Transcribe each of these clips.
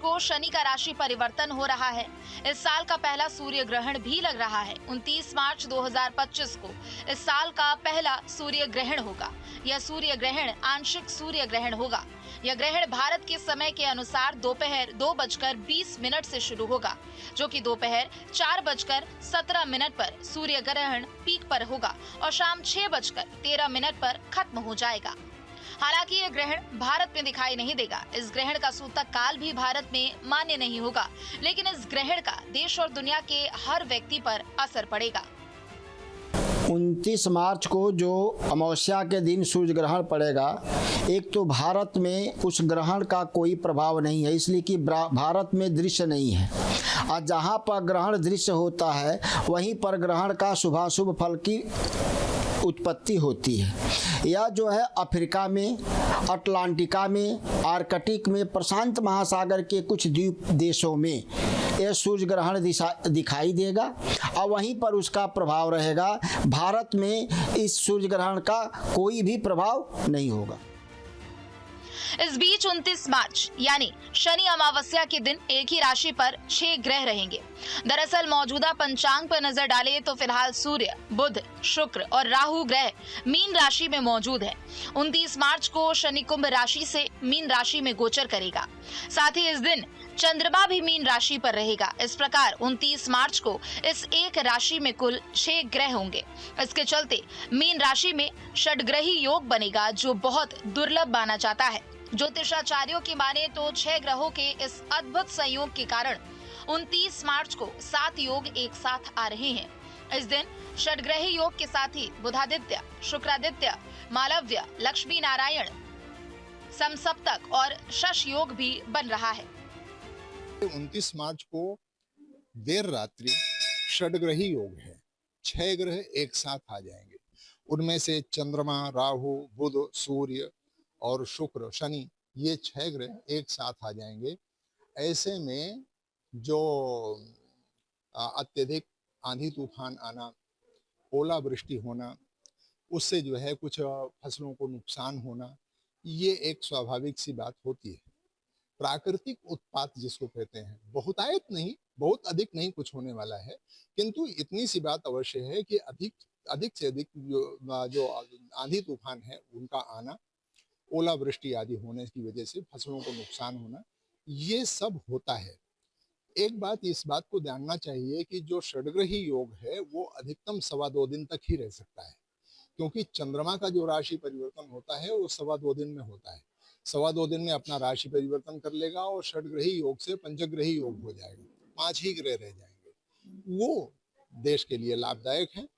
को शनि का राशि परिवर्तन हो रहा है। इस साल का पहला सूर्य ग्रहण भी लग रहा है। 29 मार्च 2025 को इस साल का पहला सूर्य ग्रहण होगा। यह सूर्य ग्रहण आंशिक सूर्य ग्रहण होगा। यह ग्रहण भारत के समय के अनुसार दोपहर 2:20 से शुरू होगा, जो कि दोपहर 4:17 पर सूर्य ग्रहण पीक पर होगा और शाम 6:13 पर खत्म हो जाएगा। हालांकि यह ग्रहण भारत में दिखाई नहीं देगा। इस ग्रहण का सूतक काल भी भारत में मान्य नहीं होगा, लेकिन इस ग्रहण का देश और दुनिया के हर व्यक्ति पर असर पड़ेगा। 29 मार्च को जो अमावस्या के दिन सूर्य ग्रहण पड़ेगा, एक तो भारत में उस ग्रहण का कोई प्रभाव नहीं है, इसलिए कि भारत में दृश्य नहीं है। और जहाँ पर ग्रहण दृश्य होता है वहीं पर ग्रहण का शुभाशुभ फल की उत्पत्ति होती है। यह जो है अफ्रीका में, अटलांटिका में, आर्कटिक में, प्रशांत महासागर के कुछ द्वीप देशों में यह सूर्य ग्रहण दिखाई देगा और वहीं पर उसका प्रभाव रहेगा। भारत में इस सूर्य ग्रहण का कोई भी प्रभाव नहीं होगा। इस बीच 29 मार्च यानी शनि अमावस्या के दिन एक ही राशि पर 6 ग्रह रहेंगे। दरअसल मौजूदा पंचांग पर नजर डालें तो फिलहाल सूर्य, बुध, शुक्र और राहु ग्रह मीन राशि में मौजूद है। 29 मार्च को शनि कुंभ राशि से मीन राशि में गोचर करेगा। साथ ही इस दिन चंद्रमा भी मीन राशि पर रहेगा। इस प्रकार 29 मार्च को इस एक राशि में कुल 6 ग्रह होंगे। इसके चलते मीन राशि में षडग्रही योग बनेगा, जो बहुत दुर्लभ माना जाता है। ज्योतिषाचार्यों की माने तो 6 ग्रहों के इस अद्भुत संयोग के कारण 29 मार्च को 7 योग एक साथ आ रहे हैं। इस दिन षडग्रही योग के साथ ही बुधादित्य, शुक्रादित्य, मालव्य, लक्ष्मी नारायण, समसप्तक और शश योग भी बन रहा है। 29 मार्च को देर रात्रि षडग्रही योग है। 6 ग्रह एक साथ आ जाएंगे। उनमें से चंद्रमा, राहु, बुध, सूर्य और शुक्र, शनि, ये 6 ग्रह एक साथ आ जाएंगे। ऐसे में जो अत्यधिक आंधी तूफान आना, ओलावृष्टि होना, उससे जो है कुछ फसलों को नुकसान होना, ये एक स्वाभाविक सी बात होती है। प्राकृतिक उत्पात जिसको कहते हैं, बहुतायत नहीं, बहुत अधिक नहीं कुछ होने वाला है, किंतु इतनी सी बात अवश्य है कि अधिक से अधिक जो आंधी तूफान है उनका आना, ओलावृष्टि आदि होने की वजह से फसलों को नुकसान होना, ये सब होता है। एक बात इस बात को जानना चाहिए कि जो षडग्रही योग है वो अधिकतम 2.25 दिन तक ही रह सकता है, क्योंकि चंद्रमा का जो राशि परिवर्तन होता है वो 2.25 दिन में होता है। 2.25 दिन में अपना राशि परिवर्तन कर लेगा और षडग्रही योग से पंचग्रही योग हो जाएगा। 5 ही ग्रह रह जाएंगे। वो देश के लिए लाभदायक है।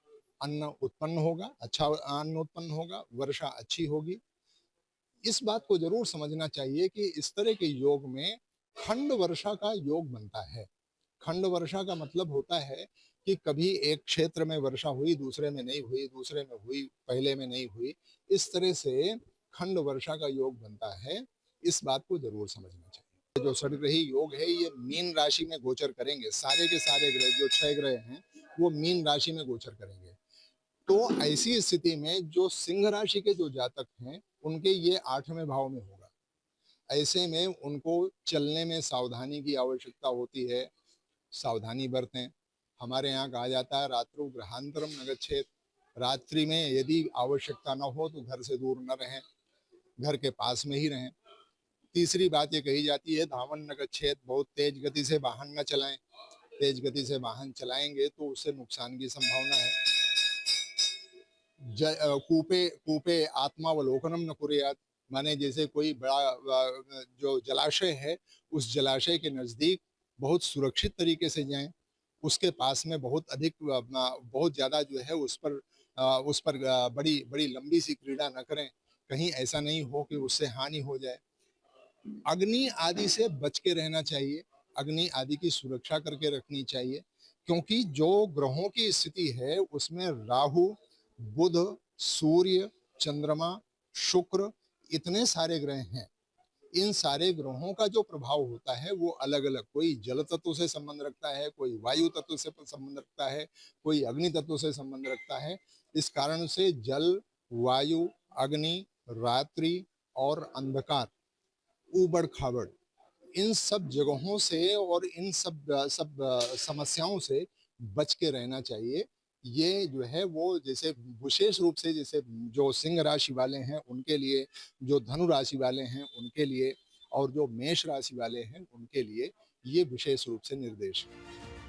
अन्न उत्पन्न होगा, अच्छा अन्न उत्पन्न होगा, वर्षा अच्छी होगी। इस बात को जरूर समझना चाहिए कि इस तरह के योग में खंड वर्षा का योग बनता है। खंड वर्षा का मतलब होता है कि कभी एक क्षेत्र में वर्षा हुई, दूसरे में नहीं हुई, दूसरे में हुई, पहले में नहीं हुई। इस तरह से खंड वर्षा का योग बनता है। इस बात को जरूर समझना चाहिए। जो षडग्रही योग है ये मीन राशि में गोचर करेंगे। सारे के सारे ग्रह, जो 6 ग्रह हैं, वो मीन राशि में गोचर करेंगे। तो ऐसी स्थिति में जो सिंह राशि के जो जातक हैं उनके ये 8वें भाव में होगा। ऐसे में उनको चलने में सावधानी की आवश्यकता होती है। सावधानी बरतें। हमारे यहाँ कहा जाता है रात्रौ ग्रहांतरम न गच्छेत। रात्रि में यदि आवश्यकता न हो तो घर से दूर न रहें, घर के पास में ही रहें। तीसरी बात ये कही जाती है धावन न गच्छेत, बहुत तेज गति से वाहन न चलाएं। तेज गति से वाहन चलाएंगे तो उससे नुकसान की संभावना है। कूपे आत्मावलोकनम न कुर्यात्, माने जैसे कोई बड़ा जो जलाशय है उस जलाशय के नजदीक बहुत सुरक्षित तरीके से जाएं। उसके पास में बहुत ज्यादा जो है उस पर बड़ी बड़ी लंबी सी क्रीड़ा न करें, कहीं ऐसा नहीं हो कि उससे हानि हो जाए। अग्नि आदि से बच के रहना चाहिए। अग्नि आदि की सुरक्षा करके रखनी चाहिए, क्योंकि जो ग्रहों की स्थिति है उसमें राहु, बुध, सूर्य, चंद्रमा, शुक्र, इतने सारे ग्रह हैं। इन सारे ग्रहों का जो प्रभाव होता है वो अलग अलग, कोई जल तत्व से संबंध रखता है, कोई वायु तत्व से संबंध रखता है, कोई अग्नि तत्व से संबंध रखता है। इस कारण से जल, वायु, अग्नि, रात्रि और अंधकार, ऊबड़ खाबड़, इन सब जगहों से और इन सब समस्याओं से बच के रहना चाहिए। ये जो है वो जैसे विशेष रूप से जैसे जो सिंह राशि वाले हैं उनके लिए, जो धनु राशि वाले हैं उनके लिए और जो मेष राशि वाले हैं उनके लिए ये विशेष रूप से निर्देश है।